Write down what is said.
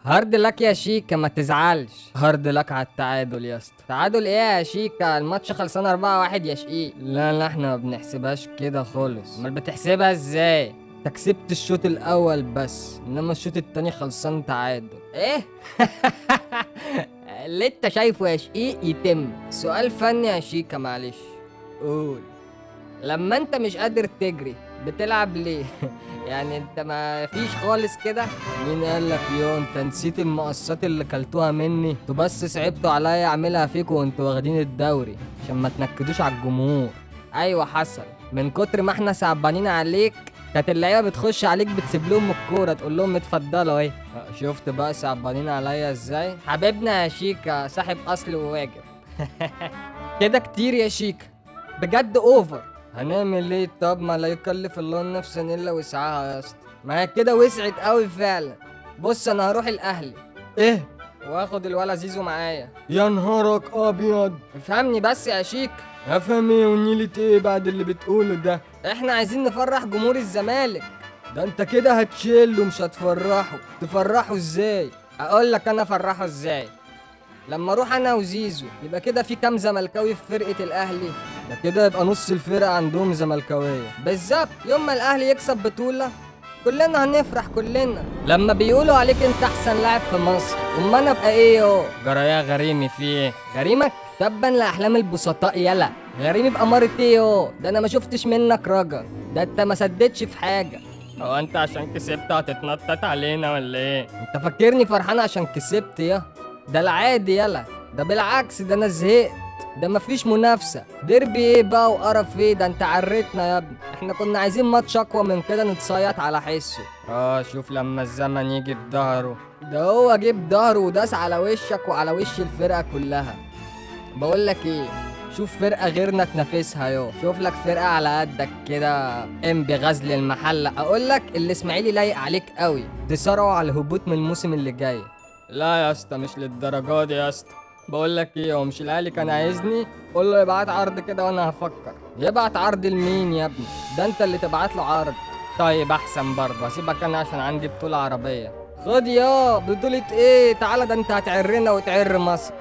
هارد لك يا شيكا، ما تزعلش. هارد لك على التعادل يا اسطى. تعادل ايه يا شيكا؟ الماتش خلصان 4-1 يا شقيق. لا احنا ما بنحسبهاش كده خالص. امال بتحسبها ازاي؟ انت كسبت الشوط الاول بس، انما الشوط التاني خلصان تعادل. ايه؟ اللي انت شايفه يا شقيق يتم. سؤال فني يا شيكا معلش. قول. لما انت مش قادر تجري بتلعب ليه؟ يعني انت ما فيش خالص كده؟ مين قال لك انت نسيت المقصات اللي كلتوها مني؟ انتوا بس صعبتوا عليا اعملها فيكوا وانتوا واخدين الدوري عشان ما تنكدوش على الجمهور. ايوه حصل، من كتر ما احنا صعبانين عليك كانت اللعيبه بتخش عليك بتسيب لهم الكوره تقول لهم اتفضلوا اهي. شفت بقى صعبانين عليا ازاي؟ حبيبنا يا شيكا صاحب اصل وواجب. كده كتير يا شيكا، بجد اوفر. هنعمل ايه؟ طب ما لا يكلف الله نفسا الا وسعها يا اسطى. ما هي كده وسعت قوي فعلا. بص انا هروح الاهلي. ايه؟ واخد الولا زيزو معايا. يا نهارك ابيض. افهمني بس يا شيك. افهم ايه ونيلة ايه بعد اللي بتقوله ده؟ احنا عايزين نفرح جمهور الزمالك. ده انت كده هتشيله مش هتفرحه. تفرحه ازاي؟ اقول لك انا افرحه ازاي. لما اروح انا وزيزو يبقى كده في كام زملكاوي في فرقة الاهلي؟ ده كده يبقى نص الفرقة عندهم زملكاوية بالظبط. يوم ما الاهلي يكسب بطولة كلنا هنفرح كلنا. لما بيقولوا عليك انت احسن لاعب في مصر، اما انا ابقى ايه جرى يا غريمي في ايه؟ غريمك؟ تبا لاحلام البسطاء يلا. غريمي بأمارة ايه ده انا ما شفتش منك رجا. ده انت ما سددتش في حاجة. هو انت عشان كسبت هتتنطط علينا ولا ايه؟ انت فاكرني فرحان عشان كسبت ده العادي يلا. ده بالعكس، ده انا زهقت. ده مفيش منافسة. ديربي ايه بقى وقرف ايه؟ ده انت عريتنا يا ابني. احنا كنا عايزين ماتش اقوى من كده نتصيط على حسه. شوف لما الزمن يجي بظهره. ده هو جيب ظهره وداس على وشك وعلى وش الفرقة كلها. بقول لك ايه، شوف فرقة غيرنا تنافسها شوف لك فرقة على قدك كده. انبي غزل المحلة. اقول لك الاسماعيلي لايق عليك قوي، تصارعوا على الهبوط من الموسم اللي جاي. لا يا اسطى مش للدرجة دي يا اسطى. بقول لك ايه، هو مش الاهلي كان عايزني؟ قول له يبعت عرض كده وانا هفكر. يبعت عرض لمين يا ابني؟ ده انت اللي تبعت له عرض. طيب احسن برضه، هسيبك انا عشان عندي بطولة عربية. خد بطولة ايه؟ تعالى ده انت هتعرنا وتعر مصر.